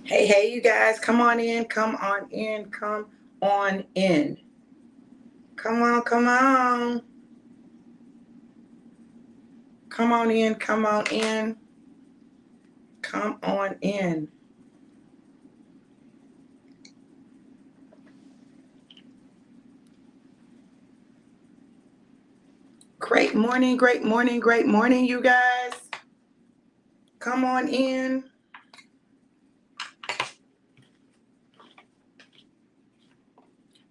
Hey, hey, you guys, come on in, come on in, come on in. Come on, come on. Come on in, come on in. Come on in. Great morning, great morning, great morning, you guys. Come on in.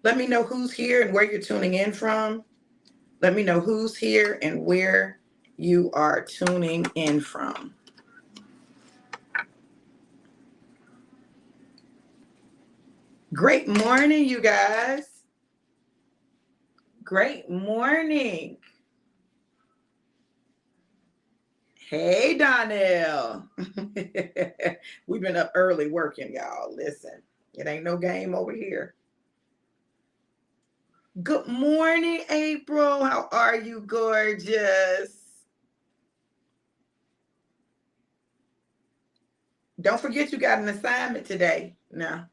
Let me know who's here and where you're tuning in from. Let me know who's here and where you are tuning in from. Great morning, you guys. Great morning. Hey, Donnell. We've been up early working, y'all. Listen, it ain't no game over here. Good morning, April. How are you, gorgeous? Don't forget you got an assignment today now.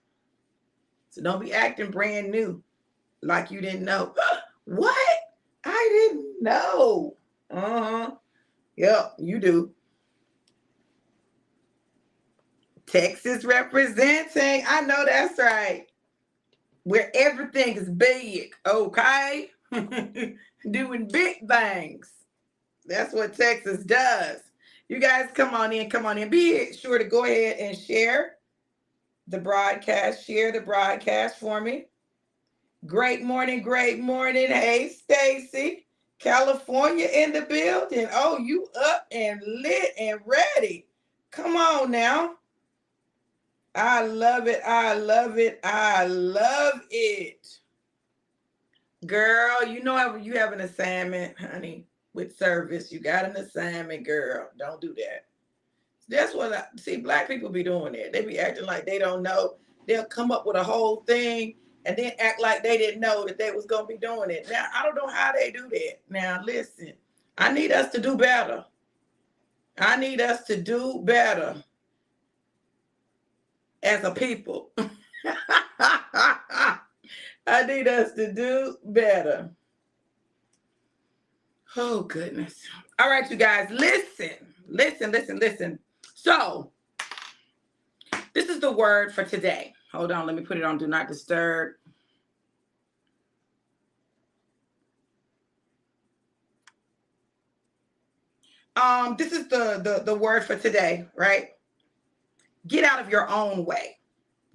So don't be acting brand new like you didn't know. What? I didn't know. Uh-huh. Yep, you do. Texas representing. I know that's right. Where everything is big, okay? Doing big things. That's what Texas does. You guys come on in, come on in. Be sure to go ahead and share the broadcast. Share the broadcast for me. Great morning, great morning. Hey, Stacy. California in the building. Oh, you up and lit and ready. Come on now. I love it. I love it. I love it. Girl, you know you have an assignment, honey, with service. You got an assignment, girl. Don't do that. That's what I see. Black people be doing it. They be acting like they don't know. They'll come up with a whole thing and then act like they didn't know that they was gonna be doing it. Now I don't know how they do that. Now listen, I need us to do better. I need us to do better as a people. I need us to do better. Oh, goodness. All right, you guys, listen. So, this is the word for today. Hold on, let me put it on Do Not Disturb. This is the word for today, right? Get out of your own way.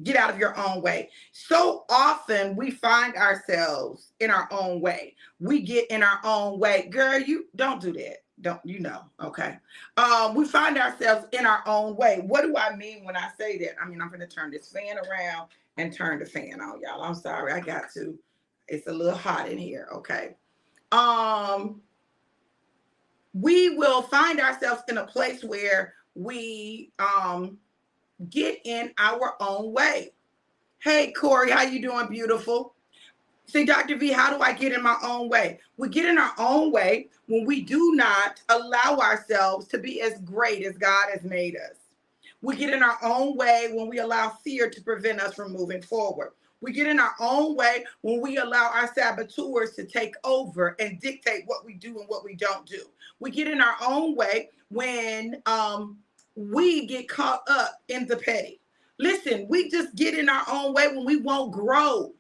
Get out of your own way. So often we find ourselves in our own way. We get in our own way. Girl, you don't do that. Don't you know? Okay. We find ourselves in our own way. What do I mean when I say that? I mean, I'm going to turn this fan around and turn the fan on, y'all. I'm sorry. I got to. It's a little hot in here. Okay. Um, we will find ourselves in a place where we get in our own way. Hey, Corey, how you doing, beautiful? Say, Dr. V, how do I get in my own way? We get in our own way when we do not allow ourselves to be as great as God has made us. We get in our own way when we allow fear to prevent us from moving forward. We get in our own way when we allow our saboteurs to take over and dictate what we do and what we don't do. We get in our own way when we get caught up in the petty. Listen, we just get in our own way when we won't grow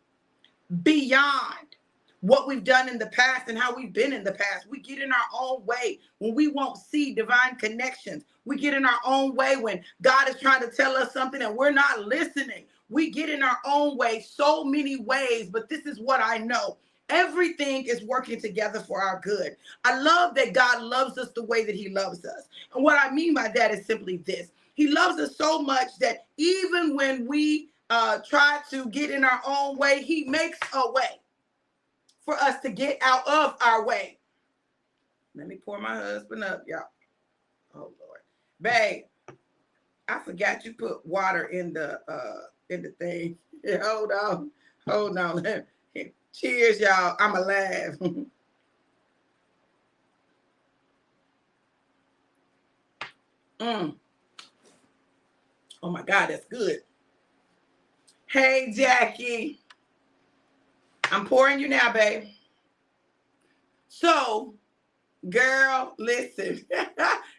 beyond what we've done in the past and how we've been in the past. We get in our own way when we won't see divine connections. We get in our own way when God is trying to tell us something and we're not listening. We get in our own way so many ways, but this is what I know. Everything is working together for our good. I love that God loves us the way that he loves us. And what I mean by that is simply this. He loves us so much that even when we try to get in our own way, he makes a way for us to get out of our way. Let me pour my husband up, y'all. Oh Lord, babe, I forgot you put water in the thing. Yeah, hold on. Cheers, y'all. I'm alive. Oh my God, that's good. Hey, Jackie. I'm pouring you now, babe. So, girl, listen.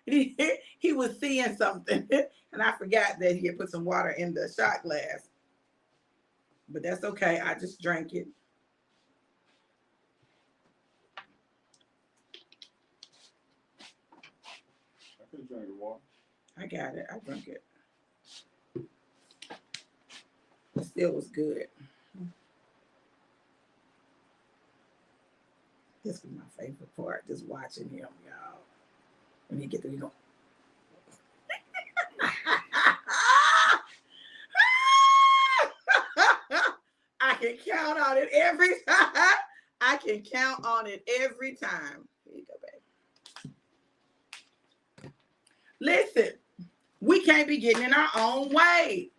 he was seeing something, and I forgot that he had put some water in the shot glass. But that's okay. I just drank it. I could drink your water. I got it. I drank it. It still was good. This was my favorite part, just watching him, y'all. When he get to go. I can count on it every time. I can count on it every time. Here you go, baby. Listen, we can't be getting in our own way.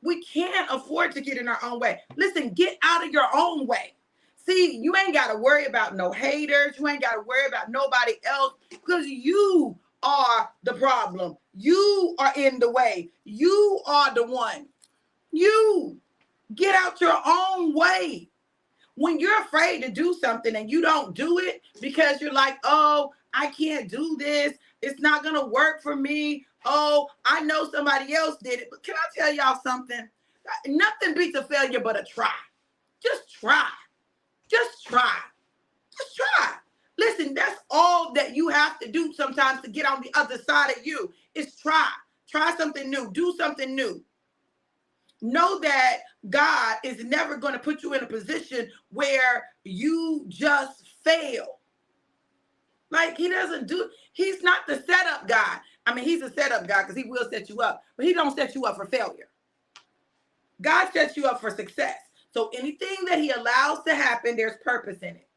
We can't afford to get in our own way. Listen, get out of your own way. See, you ain't got to worry about no haters. You ain't got to worry about nobody else because you are the problem. You are in the way. You are the one. You get out your own way. When you're afraid to do something and you don't do it because you're like, oh, I can't do this. It's not going to work for me. Oh, I know somebody else did it. But can I tell y'all something? Nothing beats a failure but a try. Just try. Just try. Just try. Listen, that's all that you have to do sometimes to get on the other side of you is try. Try something new. Do something new. Know that God is never going to put you in a position where you just fail. Like he's not the setup guy. I mean, he's a setup guy because he will set you up, but he don't set you up for failure. God sets you up for success. So anything that he allows to happen, there's purpose in it.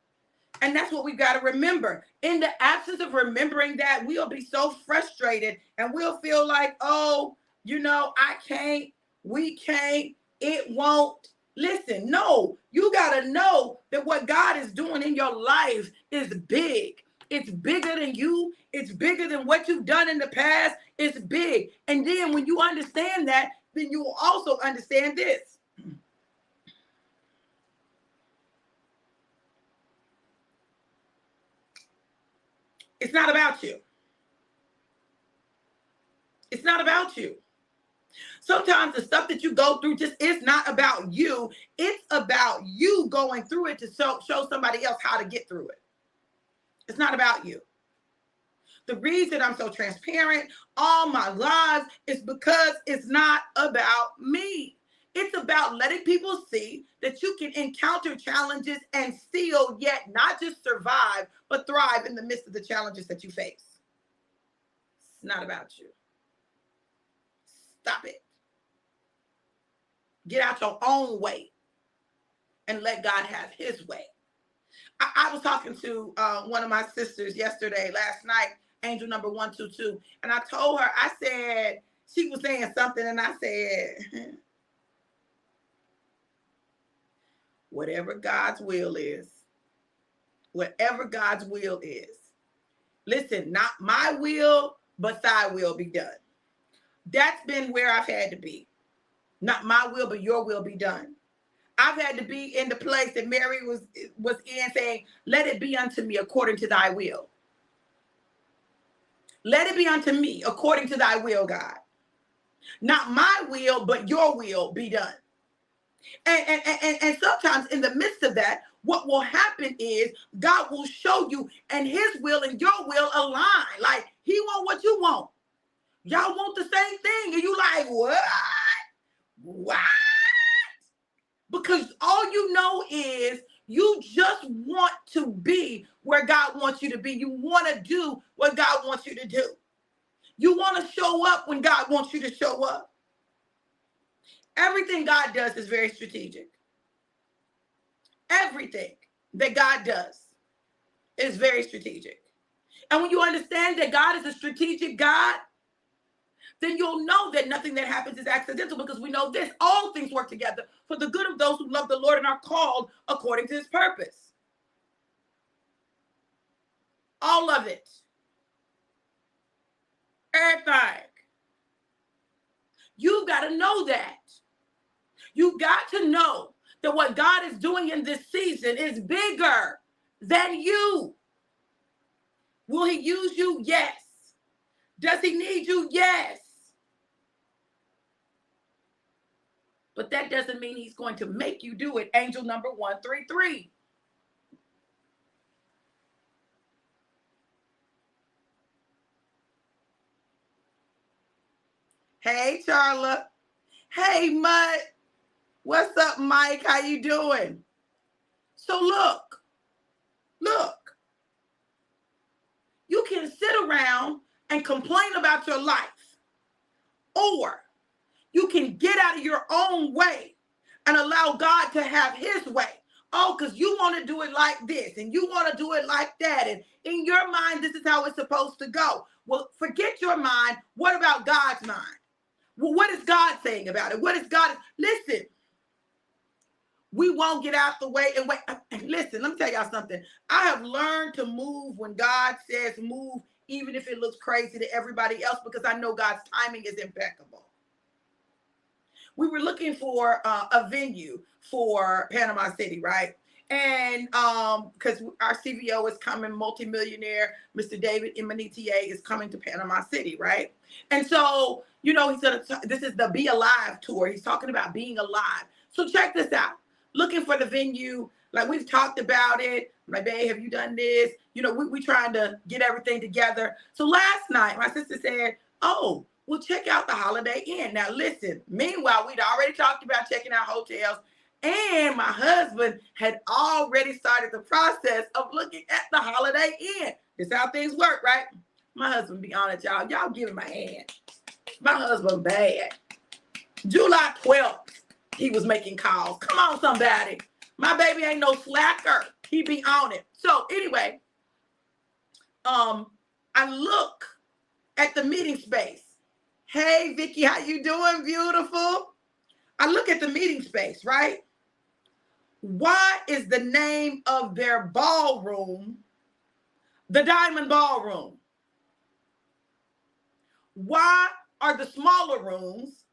And that's what we got to remember. In the absence of remembering that, we'll be so frustrated and we'll feel like, oh, I can't, we can't, it won't. Listen, no, you got to know that what God is doing in your life is big. It's bigger than you. It's bigger than what you've done in the past. It's big. And then when you understand that, then you will also understand this. It's not about you. It's not about you. Sometimes the stuff that you go through just is not about you. It's about you going through it to show somebody else how to get through it. It's not about you. The reason I'm so transparent all my lives is because it's not about me. It's about letting people see that you can encounter challenges and still yet not just survive, but thrive in the midst of the challenges that you face. It's not about you. Stop it. Get out your own way and let God have his way. I was talking to one of my sisters last night, angel number 122, and I told her, I said, she was saying something, and I said, whatever God's will is, listen, not my will, but thy will be done. That's been where I've had to be. Not my will, but your will be done. I've had to be in the place that Mary was in, saying, let it be unto me according to thy will. Let it be unto me according to thy will, God. Not my will, but your will be done. And sometimes in the midst of that, what will happen is God will show you and his will and your will align. Like he want what you want. Y'all want the same thing. And you like, what? What? Because all you know is you just want to be where God wants you to be. You want to do what God wants you to do. You want to show up when God wants you to show up. Everything God does is very strategic. Everything that God does is very strategic. And when you understand that God is a strategic God, then you'll know that nothing that happens is accidental, because we know this: all things work together for the good of those who love the Lord and are called according to his purpose. All of it. Everything. to know that. You got to know that what God is doing in this season is bigger than you. Will he use you? Yes. Does he need you? Yes. But that doesn't mean he's going to make you do it. Angel number 133. Hey, Charla. Hey, Mutt. What's up, Mike? How you doing? So look. You can sit around and complain about your life, or you can get out of your own way and allow God to have his way. Oh, because you want to do it like this and you want to do it like that. And in your mind, this is how it's supposed to go. Well, forget your mind. What about God's mind? Well, what is God saying about it? What is God? Listen, we won't get out the way and wait. Listen, let me tell y'all something. I have learned to move when God says move, even if it looks crazy to everybody else, because I know God's timing is impeccable. We were looking for a venue for Panama City, right? And because our CVO is coming, multimillionaire, Mr. David Imanitier is coming to Panama City, right? And so, you know, he said, this is the Be Alive tour. He's talking about being alive. So check this out. Looking for the venue, like we've talked about it. I'm like, babe, have you done this? You know, we trying to get everything together. So last night, my sister said, oh, well, check out the Holiday Inn. Now, listen, meanwhile, we'd already talked about checking out hotels, and my husband had already started the process of looking at the Holiday Inn. This is how things work, right? My husband, be honest, y'all. Y'all give him a hand. My husband bad. July 12th, he was making calls. Come on, somebody. My baby ain't no slacker. He be on it. So anyway, I look at the meeting space. Hey, Vicky, how you doing, beautiful? I look at the meeting space, right? Why is the name of their ballroom the Diamond Ballroom? Why are the smaller rooms,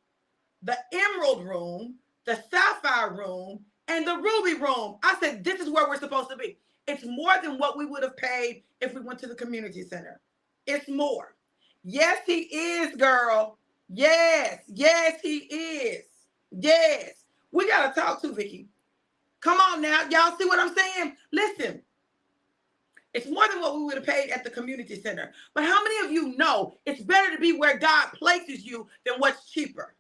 the Emerald Room, the Sapphire Room, and the Ruby Room? I said, this is where we're supposed to be. It's more than what we would have paid if we went to the community center. It's more. Yes, he is, girl. Yes, he is. Yes. We got to talk to Vicky. Come on now. Y'all see what I'm saying? Listen, it's more than what we would have paid at the community center. But how many of you know it's better to be where God places you than what's cheaper?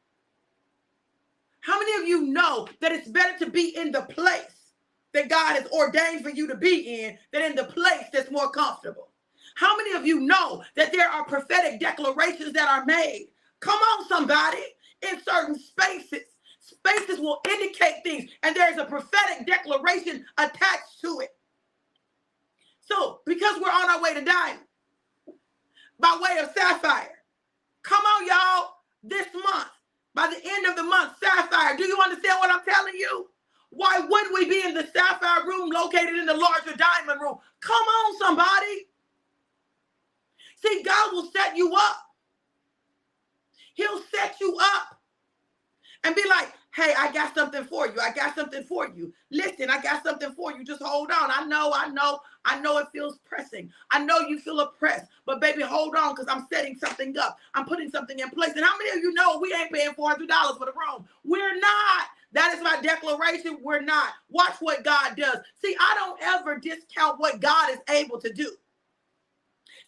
How many of you know that it's better to be in the place that God has ordained for you to be in than in the place that's more comfortable? How many of you know that there are prophetic declarations that are made? Come on, somebody. In certain spaces. Spaces will indicate things, and there's a prophetic declaration attached to it. So, because we're on our way to Diamond, by way of Sapphire, come on, y'all, this month, by the end of the month, Sapphire, do you understand what I'm telling you? Why wouldn't we be in the Sapphire room located in the larger Diamond room? Come on, somebody. See, God will set you up. He'll set you up and be like, hey, I got something for you. I got something for you. Listen, I got something for you. Just hold on. I know it feels pressing. I know you feel oppressed. But baby, hold on, because I'm setting something up. I'm putting something in place. And how many of you know we ain't paying $400 for the room? We're not. That is my declaration. We're not. Watch what God does. See, I don't ever discount what God is able to do.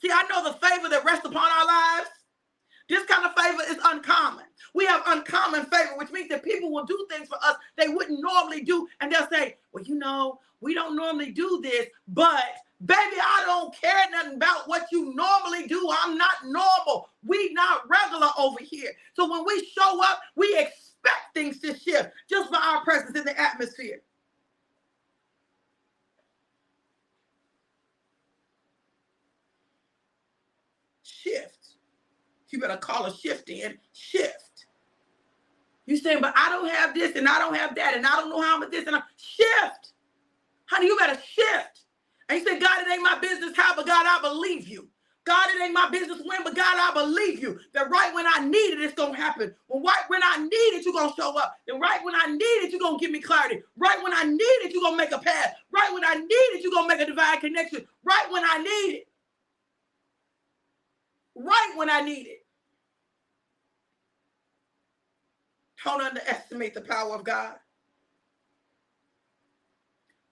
See, I know the favor that rests upon our lives. This kind of favor is uncommon. We have uncommon favor, which means that people will do things for us they wouldn't normally do. And they'll say, well, you know, we don't normally do this, but baby, I don't care nothing about what you normally do. I'm not normal. We not regular over here. So when we show up, we expect things to shift just by our presence in the atmosphere. Shift. You better call a shift in. Shift. You saying, but I don't have this and I don't have that and I don't know how I'm this and I'm shift. Honey, you better shift. And you say, God, it ain't my business how, but God, I believe you. God, it ain't my business when, but God, I believe you that right when I need it, it's going to happen. Right when I need it, you're going to show up. And right when I need it, you're going to give me clarity. Right when I need it, you're going to make a path. Right when I need it, you're going to make a divine connection. Right when I need it. Right when I need it. Don't underestimate the power of God.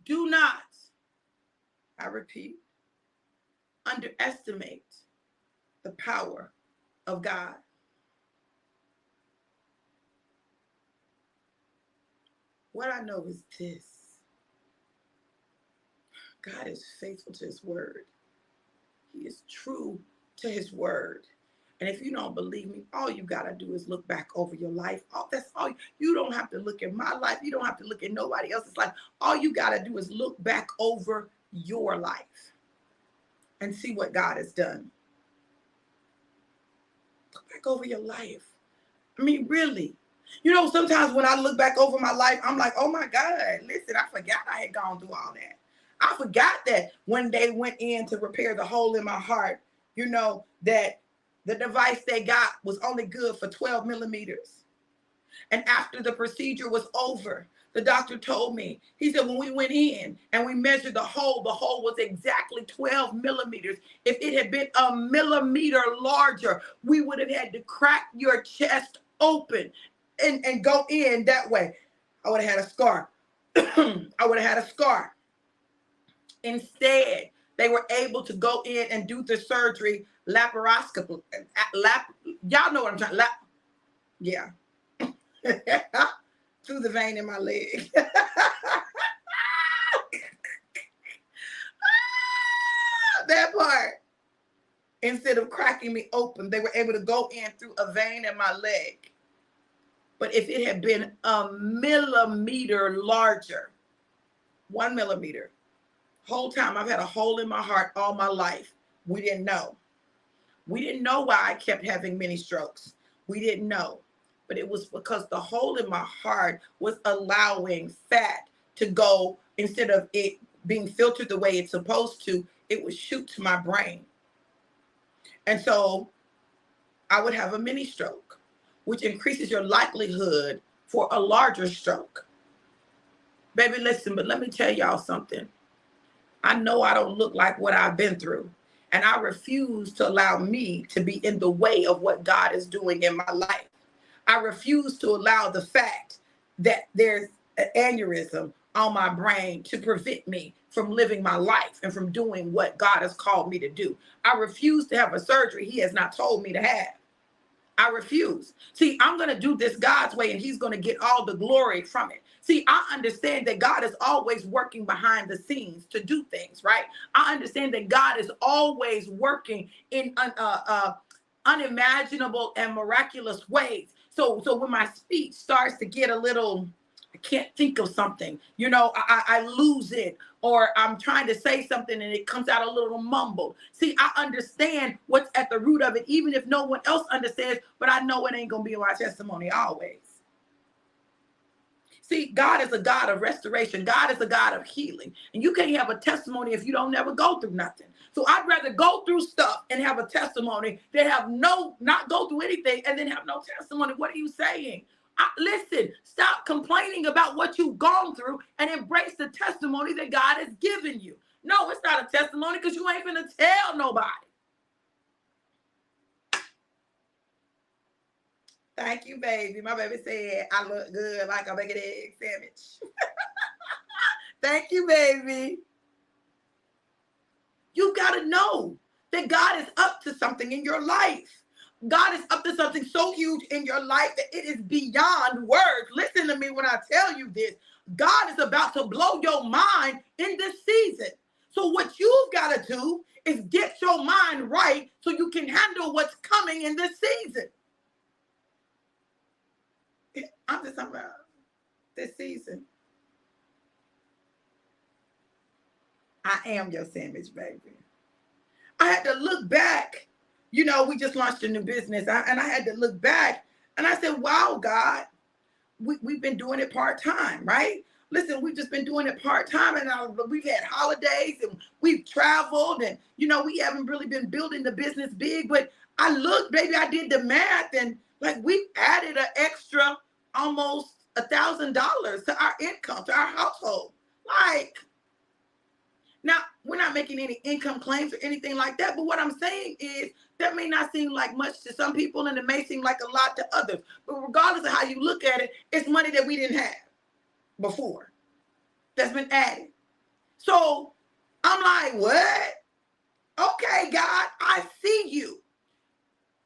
Do not, I repeat, underestimate the power of God. What I know is this. God is faithful to his word. He is true to his word. And if you don't believe me, all you got to do is look back over your life. That's all. You don't have to look at my life. You don't have to look at nobody else's life. All you got to do is look back over your life and see what God has done. Look back over your life. I mean, really. You know, sometimes when I look back over my life, I'm like, oh my God, listen, I forgot I had gone through all that. I forgot that when they went in to repair the hole in my heart, you know, that the device they got was only good for 12 millimeters. And after the procedure was over, the doctor told me, he said, when we went in and we measured the hole was exactly 12 millimeters. If it had been a millimeter larger, we would have had to crack your chest open and go in that way. I would have had a scar. I would have had a scar. Instead, they were able to go in and do the surgery laparoscopy. Y'all know what I'm trying. Yeah. Through the vein in my leg. That part. Instead of cracking me open, they were able to go in through a vein in my leg. But if it had been a millimeter larger, 1 millimeter, whole time I've had a hole in my heart all my life. We didn't know. We didn't know why I kept having many strokes. We didn't know. But it was because the hole in my heart was allowing fat to go, instead of it being filtered the way it's supposed to, it would shoot to my brain. And so I would have a mini stroke, which increases your likelihood for a larger stroke. Baby, listen, but let me tell y'all something. I know I don't look like what I've been through, and I refuse to allow me to be in the way of what God is doing in my life. I refuse to allow the fact that there's an aneurysm on my brain to prevent me from living my life and from doing what God has called me to do. I refuse to have a surgery he has not told me to have. I refuse. See, I'm going to do this God's way, and he's going to get all the glory from it. See, I understand that God is always working behind the scenes to do things, right? I understand that God is always working in unimaginable and miraculous ways. So when my speech starts to get a little, I can't think of something, you know, I lose it, or I'm trying to say something and it comes out a little mumbled. See, I understand what's at the root of it, even if no one else understands, but I know it ain't going to be my testimony always. See, God is a God of restoration. God is a God of healing. And you can't have a testimony if you don't never go through nothing. So I'd rather go through stuff and have a testimony than not go through anything and then have no testimony. What are you saying? Listen, stop complaining about what you've gone through and embrace the testimony that God has given you. No, it's not a testimony because you ain't gonna tell nobody. Thank you, baby. My baby said I look good like a bacon egg sandwich. Thank you, baby. You got to know that God is up to something in your life. God is up to something so huge in your life that it is beyond words. Listen to me when I tell you this. God is about to blow your mind in this season. So what you've got to do is get your mind right so you can handle what's coming in this season. I'm just talking about this season. I am your sandwich, baby. I had to look back. You know, we just launched a new business, and I had to look back, and I said, wow, God, we've been doing it part-time, right? listen, we've just been doing it part-time, and we've had holidays and we've traveled, and we haven't really been building the business big. But I looked, baby, I did the math, and like we added an extra almost $1,000 to our income, to our household. Like, now we're not making any income claims or anything like that, but what I'm saying is that may not seem like much to some people, and it may seem like a lot to others. But regardless of how you look at it, it's money that we didn't have before that's been added. So I'm like, what? Okay, God, I see you.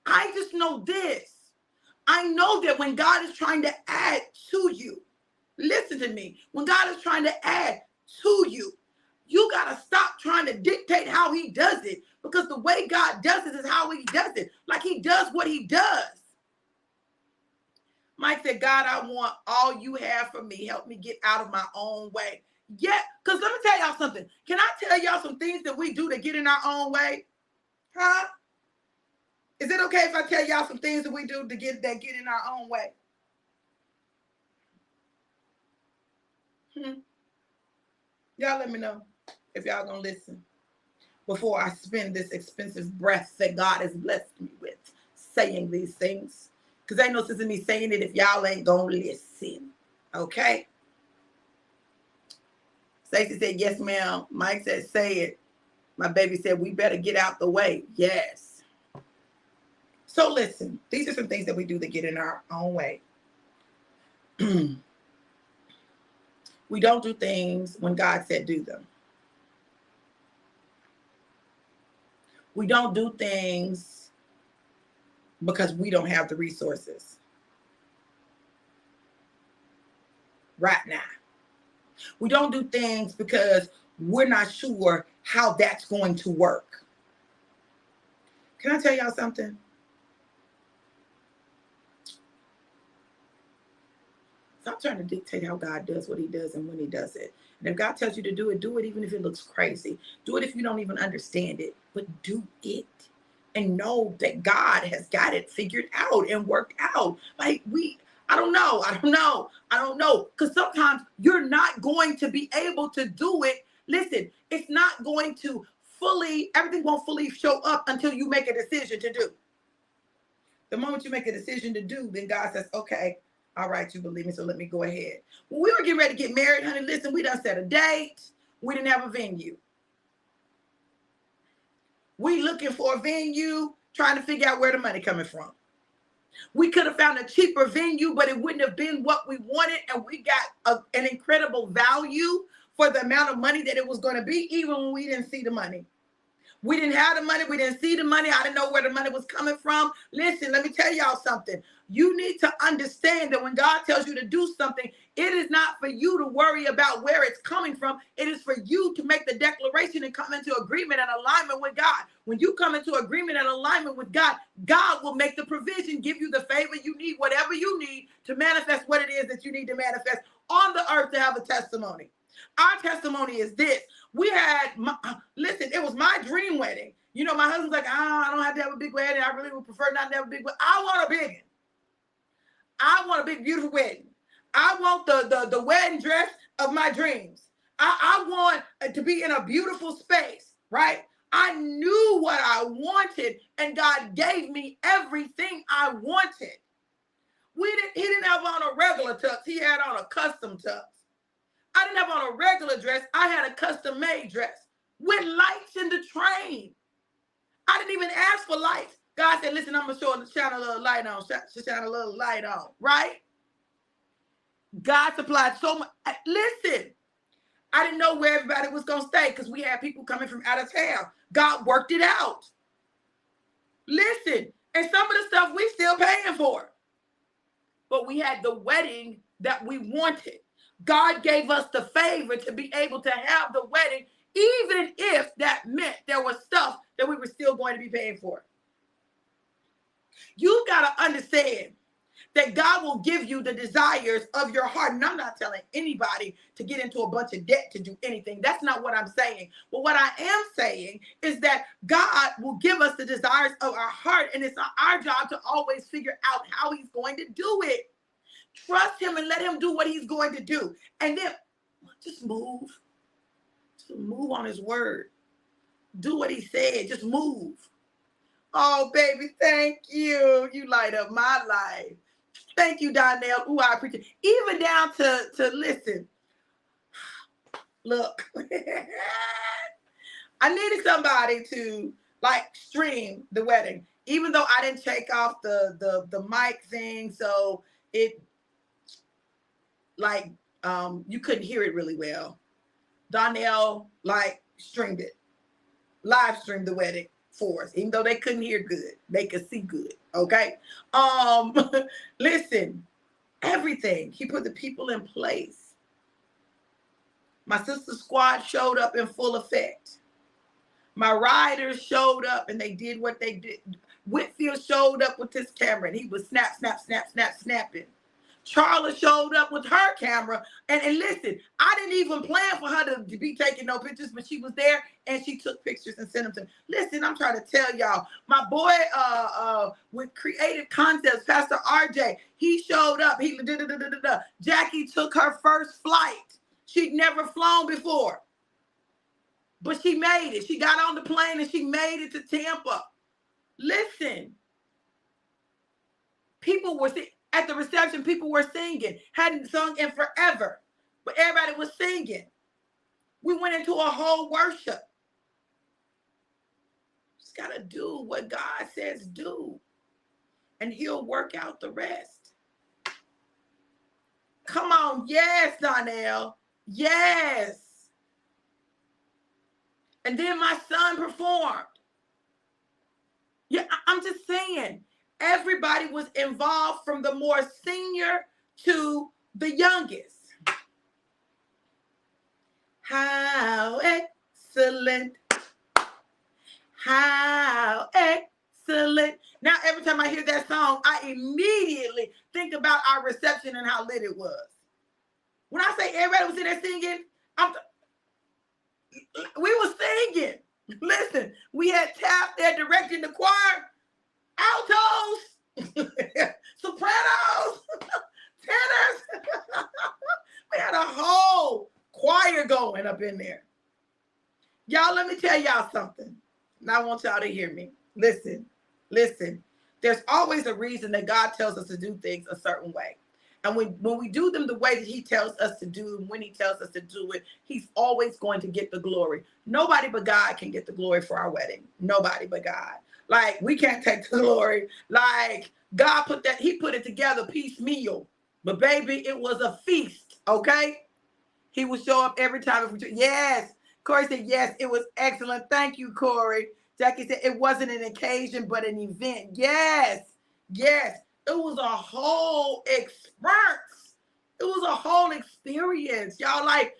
I just know this. I know that when God is trying to add to you, listen to me, when God is trying to add to you, you got to stop trying to dictate how he does it, because the way God does it is how he does it. Like, he does what he does. Mike said, God, I want all you have for me. Help me get out of my own way. Yeah, because let me tell y'all something. Can I tell y'all some things that we do to get in our own way? Huh? Is it okay if I tell y'all some things that we do to get in our own way? Y'all let me know if y'all gonna listen before I spend this expensive breath that God has blessed me with saying these things. Because ain't no sense in me saying it if y'all ain't gonna listen. Okay? Stacey said, yes, ma'am. Mike said, say it. My baby said, we better get out the way. Yes. So listen, these are some things that we do to get in our own way. We don't do things when God said do them. We don't do things because we don't have the resources right now. We don't do things because we're not sure how that's going to work. Can I tell y'all something? Stop trying to dictate how God does what he does and when he does it. And if God tells you to do it even if it looks crazy. Do it if you don't even understand it, but do it. And know that God has got it figured out and worked out. Like, I don't know. Because sometimes you're not going to be able to do it. Listen, it's not going to everything won't fully show up until you make a decision to do. The moment you make a decision to do, then God says, okay, all right, you believe me, so let me go ahead. When we were getting ready to get married, honey, listen, we done set a date. We didn't have a venue. We looking for a venue, trying to figure out where the money coming from. We could have found a cheaper venue, but it wouldn't have been what we wanted, and we got an incredible value for the amount of money that it was going to be, even when we didn't see the money. We didn't have the money. We didn't see the money. I didn't know where the money was coming from. Listen, let me tell y'all something. You need to understand that when God tells you to do something, it is not for you to worry about where it's coming from. It is for you to make the declaration and come into agreement and alignment with God. When you come into agreement and alignment with God, God will make the provision, give you the favor you need, whatever you need to manifest what it is that you need to manifest on the earth to have a testimony. Our testimony is this. We had, listen, it was my dream wedding. You know, my husband's like, I don't have to have a big wedding. I really would prefer not to have a big wedding. I want a big one. I want a big, beautiful wedding. I want the wedding dress of my dreams. I want to be in a beautiful space, right? I knew what I wanted, and God gave me everything I wanted. He didn't have on a regular tux. He had on a custom tux. I didn't have on a regular dress. I had a custom-made dress with lights in the train. I didn't even ask for lights. God said, listen, I'm going to shine a little light on, shine a little light on, right? God supplied so much. Listen, I didn't know where everybody was going to stay because we had people coming from out of town. God worked it out. Listen, and some of the stuff we still paying for. But we had the wedding that we wanted. God gave us the favor to be able to have the wedding, even if that meant there was stuff that we were still going to be paying for. You got to understand that God will give you the desires of your heart. And I'm not telling anybody to get into a bunch of debt to do anything. That's not what I'm saying. But what I am saying is that God will give us the desires of our heart. And it's our job to always figure out how he's going to do it. Trust him and let him do what he's going to do. And then Just move. Just move on his word. Do what he said. Just move. Oh, baby, thank you. You light up my life. Thank you, Donnell. Ooh, I appreciate it. Even down to listen. Look. I needed somebody to like stream the wedding. Even though I didn't take off the mic thing, so it like you couldn't hear it really well. Donnell like streamed it, live streamed the wedding for us, even though they couldn't hear good, they could see good. Okay. Um, listen, everything. He put the people in place. My sister squad showed up in full effect. My riders showed up and they did what they did. Whitfield showed up with his camera and he was snap, snap, snap, snap, snapping. Charla showed up with her camera. And listen, I didn't even plan for her to be taking no pictures, but she was there and she took pictures and sent them to me. Listen, I'm trying to tell y'all, my boy with Creative Concepts, Pastor RJ, he showed up. Jackie took her first flight. She'd never flown before. But she made it. She got on the plane and she made it to Tampa. Listen, people were at the reception. People were singing. Hadn't sung in forever, but everybody was singing. We went into a whole worship. Just gotta do what God says do, and He'll work out the rest. Come on, yes, Donnell, yes. And then my son performed. Yeah, I'm just saying, everybody was involved from the more senior to the youngest. How excellent. How excellent. Now, every time I hear that song, I immediately think about our reception and how lit it was. When I say everybody was in there singing, we were singing. Listen, we had Tap there directing the choir, altos, sopranos, tenors. We had a whole choir going up in there. Y'all, let me tell y'all something. And I want y'all to hear me. Listen. There's always a reason that God tells us to do things a certain way. And when we do them the way that He tells us to do them, when He tells us to do it, He's always going to get the glory. Nobody but God can get the glory for our wedding. Nobody but God. Like, we can't take the glory. Like, God He put it together piecemeal. But baby, it was a feast, okay? He would show up every time. Yes. Corey said, yes, it was excellent. Thank you, Corey. Jackie said, it wasn't an occasion, but an event. Yes. It was a whole experience. It was a whole experience. Y'all, like,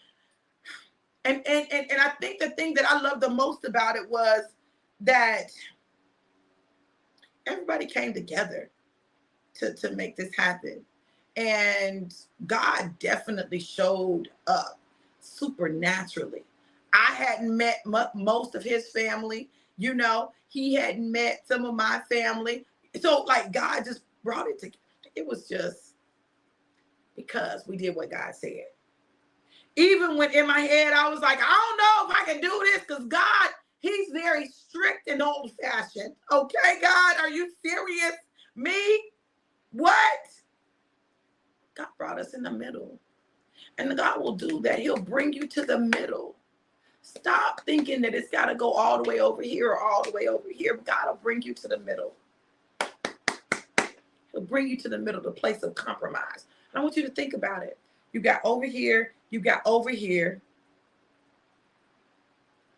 and I think the thing that I loved the most about it was that everybody came together to make this happen. And God definitely showed up supernaturally. I hadn't met most of his family. You know, he hadn't met some of my family. So, like, God just brought it together. It was just because we did what God said. Even when in my head, I was like, I don't know if I can do this because God, He's very strict and old-fashioned. Okay, God, are you serious? Me? What? God brought us in the middle. And God will do that. He'll bring you to the middle. Stop thinking that it's got to go all the way over here or all the way over here. God will bring you to the middle. He'll bring you to the middle, the place of compromise. And I want you to think about it. You got over here, you got over here,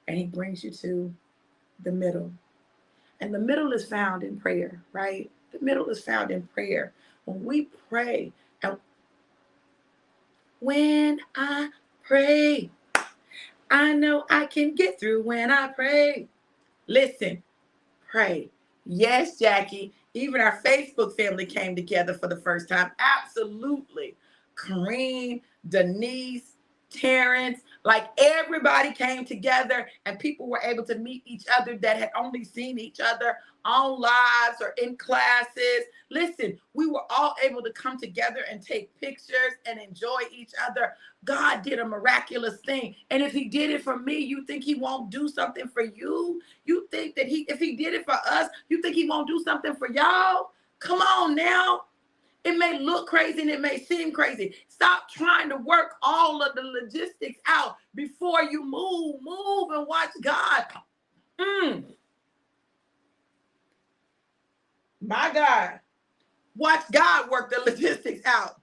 and He brings you to the middle. And the middle is found in prayer, right? The middle is found in prayer. When we pray, and when I pray, I know I can get through when I pray. Listen, pray. Yes, Jackie. Even our Facebook family came together for the first time. Absolutely. Kareem, Denise, Terrence, like everybody came together and people were able to meet each other that had only seen each other on lives or in classes. Listen, we were all able to come together and take pictures and enjoy each other. God did a miraculous thing. And if he did it for me, you think he won't do something for you? You think that if he did it for us, you think he won't do something for y'all? Come on now. It may look crazy and it may seem crazy. Stop trying to work all of the logistics out before you move. Move and watch God. My God. Watch God work the logistics out.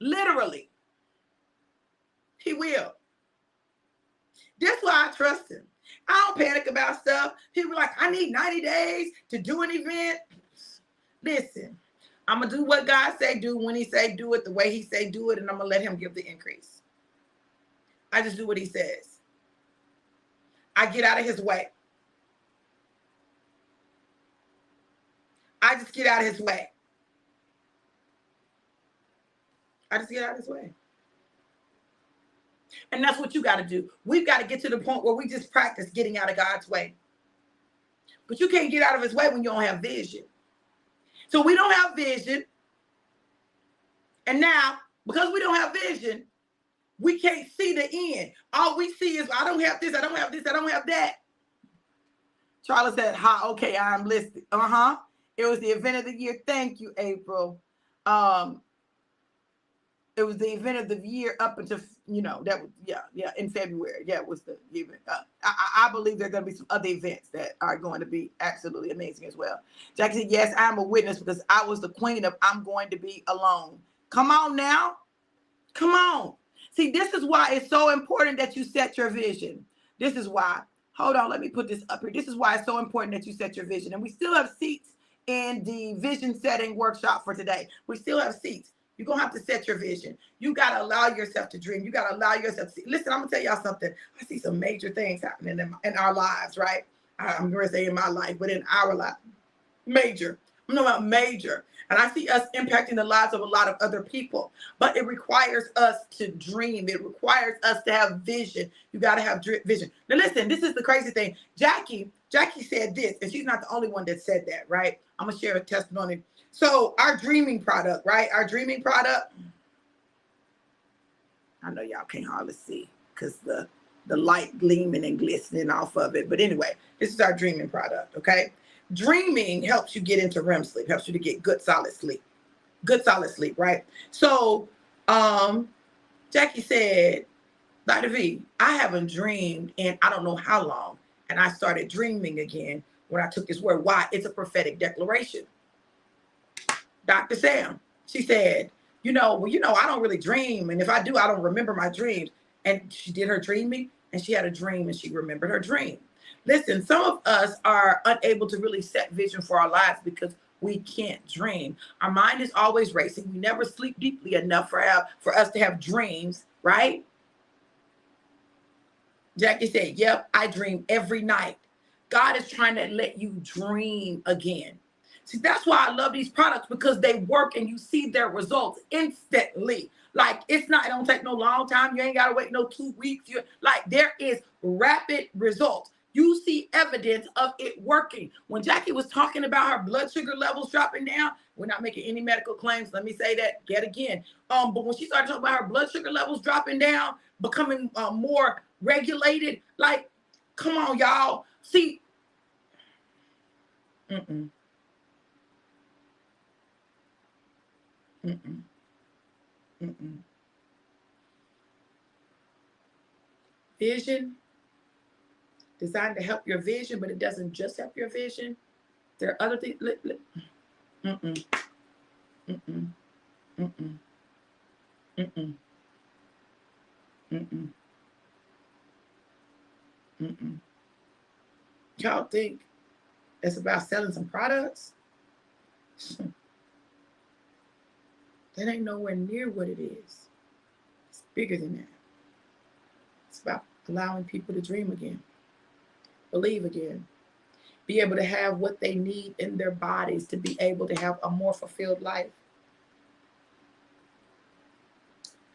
Literally. He will. That's why I trust him. I don't panic about stuff. People are like, I need 90 days to do an event. Listen, I'm going to do what God say do when he say do it, the way he say do it, and I'm going to let him give the increase. I just do what he says. I get out of his way. I just get out of his way. I just get out of his way. And that's what you got to do. We've got to get to the point where we just practice getting out of God's way. But you can't get out of his way when you don't have vision. So we don't have vision. And now, because we don't have vision, we can't see the end. All we see is, I don't have this, I don't have this, I don't have that. Charlotte said, hi, okay, I'm listed. It was the event of the year. Thank you, April. It was the event of the year up until, that was, in February. Yeah, it was the event. I believe there are going to be some other events that are going to be absolutely amazing as well. Jackie said, yes, I'm a witness because I was the queen of I'm going to be alone. Come on now. Come on. See, this is why it's so important that you set your vision. This is why. Hold on, let me put this up here. This is why it's so important that you set your vision. And we still have seats in the vision setting workshop for today. We still have seats. You're going to have to set your vision. You got to allow yourself to dream. You got to allow yourself to see. Listen, I'm going to tell y'all something. I see some major things happening in our lives, right? I'm going to say in my life, but in our life. Major. I'm talking about major. And I see us impacting the lives of a lot of other people. But it requires us to dream. It requires us to have vision. You got to have vision. Now, listen, this is the crazy thing. Jackie said this, and she's not the only one that said that, right? I'm going to share a testimony. So our dreaming product, right? Our dreaming product. I know y'all can't hardly see because the light gleaming and glistening off of it. But anyway, this is our dreaming product, okay? Dreaming helps you get into REM sleep, helps you to get good, solid sleep. Good, solid sleep, right? So Jackie said, Dr. V, I haven't dreamed in I don't know how long. And I started dreaming again when I took this word. Why? It's a prophetic declaration. Dr. Sam, she said, I don't really dream. And if I do, I don't remember my dreams. And she did her dreaming and she had a dream and she remembered her dream. Listen, some of us are unable to really set vision for our lives because we can't dream. Our mind is always racing. We never sleep deeply enough for us to have dreams, right? Jackie said, yep, I dream every night. God is trying to let you dream again. See, that's why I love these products because they work and you see their results instantly. Like it don't take no long time. You ain't got to wait no 2 weeks. There is rapid results. You see evidence of it working. When Jackie was talking about her blood sugar levels dropping down, we're not making any medical claims. Let me say that yet again. But when she started talking about her blood sugar levels dropping down, becoming more regulated, come on, y'all. See, Mm-mm. Mm-mm. Mm-mm. Vision designed to help your vision, but it doesn't just help your vision. There are other things. Mm-mm. Mm-mm. Mm-mm. Mm-mm. Mm-mm. Mm-mm. Y'all think it's about selling some products? That ain't nowhere near what it is. It's bigger than that. It's about allowing people to dream again, believe again, be able to have what they need in their bodies to be able to have a more fulfilled life.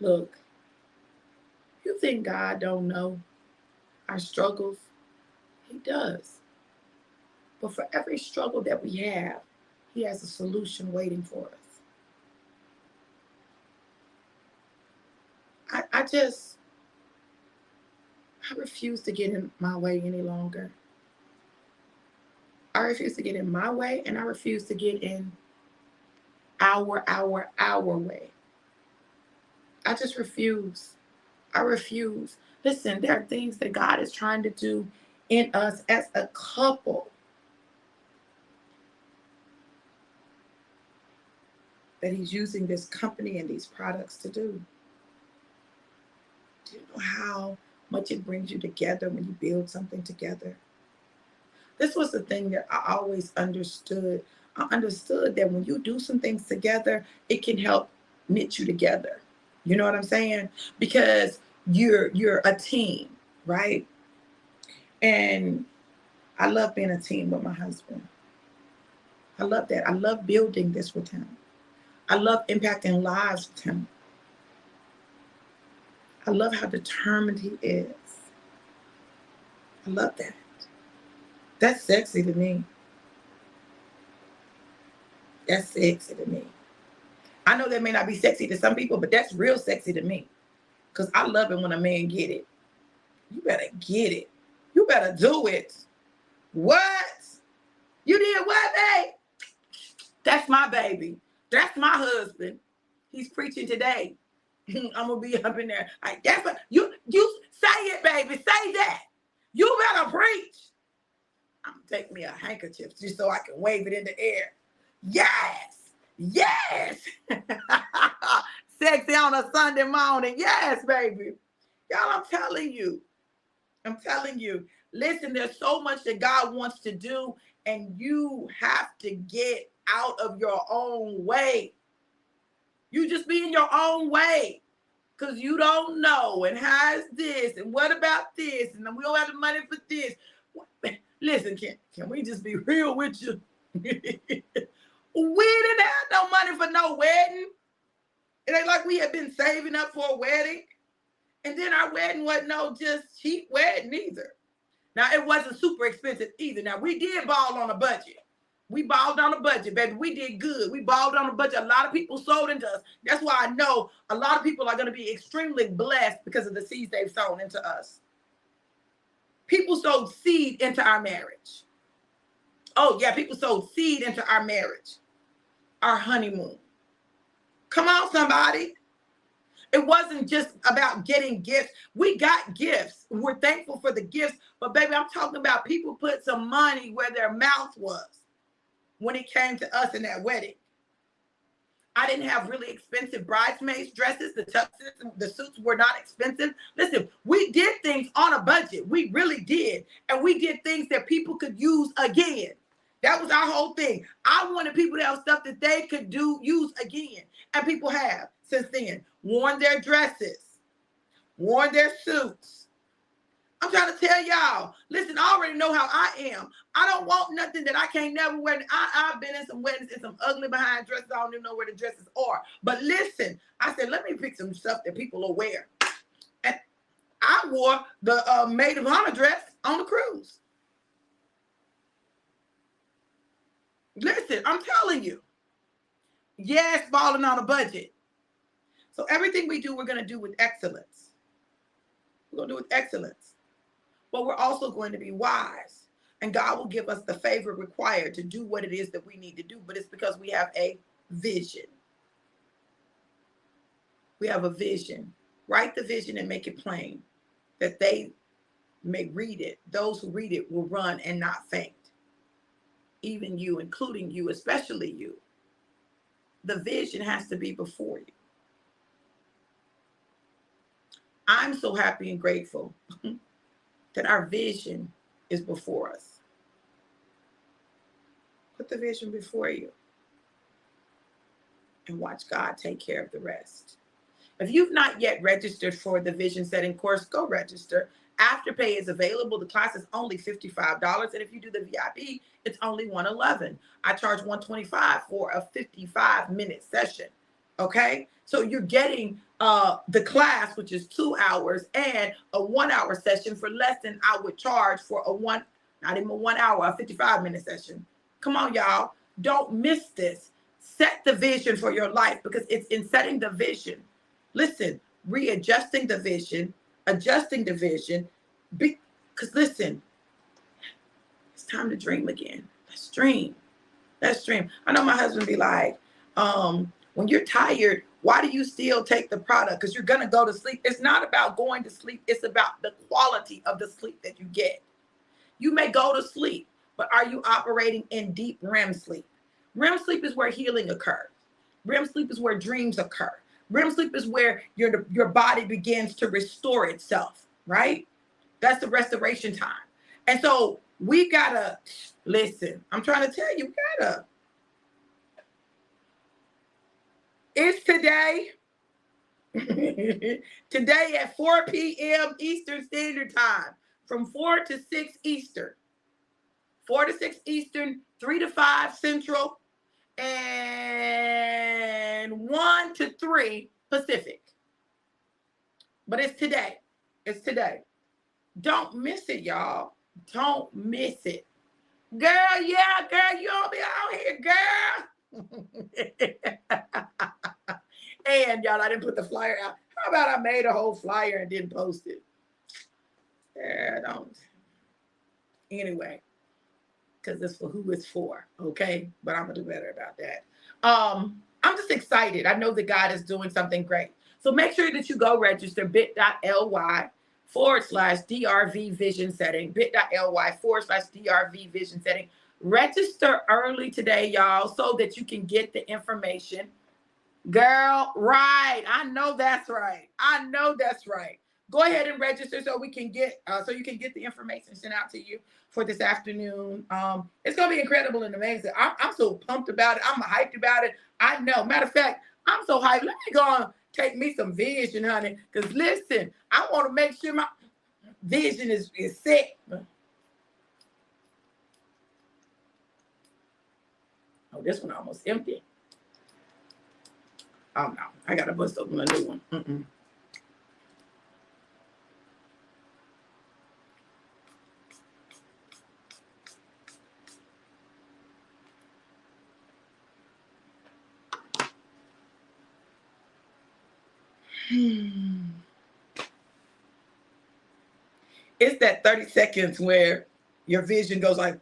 Look, you think God don't know our struggles? He does. But for every struggle that we have, he has a solution waiting for us. I refuse to get in my way any longer. I refuse to get in my way, and I refuse to get in our way. I just refuse. I refuse. Listen, there are things that God is trying to do in us as a couple that He's using this company and these products to do. Do you know how much it brings you together when you build something together? This was the thing that I always understood. I understood that when you do some things together, it can help knit you together. You know what I'm saying? Because you're a team, right? And I love being a team with my husband. I love that. I love building this with him. I love impacting lives with him. I love how determined he is. I love that. That's sexy to me. That's sexy to me. I know that may not be sexy to some people, but that's real sexy to me. Because I love it when a man get it. You better get it. You better do it. What? You did what, babe? That's my baby. That's my husband. He's preaching today. I'm gonna be up in there. Like, that's what you say it, baby. Say that. You better preach. I'm gonna take me a handkerchief just so I can wave it in the air. Yes. Yes. Sexy on a Sunday morning. Yes, baby. Y'all, I'm telling you. I'm telling you. Listen, there's so much that God wants to do, and you have to get out of your own way. You just be in your own way because you don't know. And how's this? And what about this? And we don't have the money for this. Listen, can we just be real with you? We didn't have no money for no wedding. It ain't like we had been saving up for a wedding. And then our wedding wasn't no just cheap wedding either. Now, it wasn't super expensive either. Now, we did ball on a budget. We balled on a budget, baby. We did good. We balled on a budget. A lot of people sold into us. That's why I know a lot of people are going to be extremely blessed because of the seeds they've sown into us. People sowed seed into our marriage. Oh, yeah, people sowed seed into our marriage, our honeymoon. Come on, somebody. It wasn't just about getting gifts. We got gifts. We're thankful for the gifts. But, baby, I'm talking about people put some money where their mouth was when it came to us in that wedding. I didn't have really expensive bridesmaids dresses. The tuxes, the suits were not expensive. Listen, we did things on a budget. We really did. And we did things that people could use again. That was our whole thing. I wanted people to have stuff that they could use again. And people have since then worn their dresses, worn their suits. I'm trying to tell y'all, listen, I already know how I am. I don't want nothing that I can't never wear. I've been in some weddings in some ugly behind dresses. I don't even know where the dresses are. But listen, I said, let me pick some stuff that people will wear. And I wore the maid of honor dress on the cruise. Listen, I'm telling you. Yes, balling on a budget. So everything we do, we're going to do with excellence. We're going to do with excellence. But we're also going to be wise. And God will give us the favor required to do what it is that we need to do. But it's because we have a vision. We have a vision. Write the vision and make it plain that they may read it. Those who read it will run and not faint. Even you, including you, especially you. The vision has to be before you. I'm so happy and grateful that our vision is before us. Put the vision before you and watch God take care of the rest. If you've not yet registered for the vision setting course, go register. Afterpay is available. The class is only $55. And if you do the VIP, it's only $111. I charge $125 for a 55-minute session. Okay? So you're getting the class, which is 2 hours, and a 1-hour session for less than I would charge for not even a 1 hour, a 55-minute session. Come on, y'all. Don't miss this. Set the vision for your life because it's in setting the vision. Listen, readjusting the vision, adjusting the vision. Because listen, it's time to dream again. Let's dream. Let's dream. I know my husband be like, when you're tired, why do you still take the product? Because you're going to go to sleep. It's not about going to sleep. It's about the quality of the sleep that you get. You may go to sleep, but are you operating in deep REM sleep? REM sleep is where healing occurs. REM sleep is where dreams occur. REM sleep is where your body begins to restore itself, right? That's the restoration time. And so we gotta listen. I'm trying to tell you, we gotta. It's today. Today at 4 p.m. Eastern Standard Time, from 4 to 6 Eastern. 4 to 6 Eastern, 3 to 5 Central, and 1 to 3 Pacific. But it's today. It's today. Don't miss it, y'all. Don't miss it. Girl, yeah, girl, you all be out here, girl. And y'all, I didn't put the flyer out. How about I made a whole flyer and didn't post it? Yeah, don't. Anyway, because it's for who it's for, okay? But I'm gonna do better about that. I'm just excited. I know that God is doing something great. So make sure that you go register bit.ly/DRV vision setting, bit.ly/DRV vision setting. Register early today, y'all, so that you can get the information. Girl, right. I know that's right. I know that's right. Go ahead and register so we can get so you can get the information sent out to you for this afternoon. It's gonna be incredible and amazing. I'm so pumped about it. I'm hyped about it. I know. Matter of fact, I'm so hyped. Let me go and take me some vision, honey. Because listen, I want to make sure my vision is set. Oh, this one almost empty. Oh no, I gotta bust open a new one. It's that 30 seconds where your vision goes like,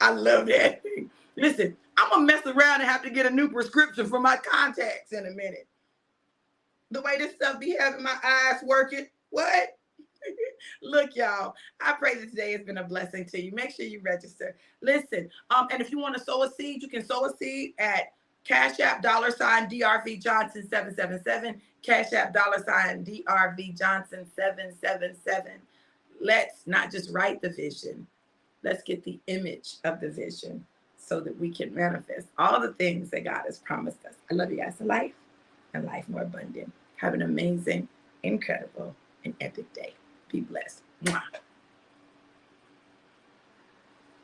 I love that. Listen, I'm gonna mess around and have to get a new prescription for my contacts in a minute. The way this stuff be having my eyes working. What? Look, y'all, I pray that today has been a blessing to you. Make sure you register. Listen, and if you want to sow a seed, you can sow a seed at Cash App $DRV Johnson 777. Cash App $DRV Johnson 777. Let's not just write the vision. Let's get the image of the vision so that we can manifest all the things that God has promised us. I love you guys to life and life more abundant. Have an amazing, incredible, and epic day. Be blessed. Mwah.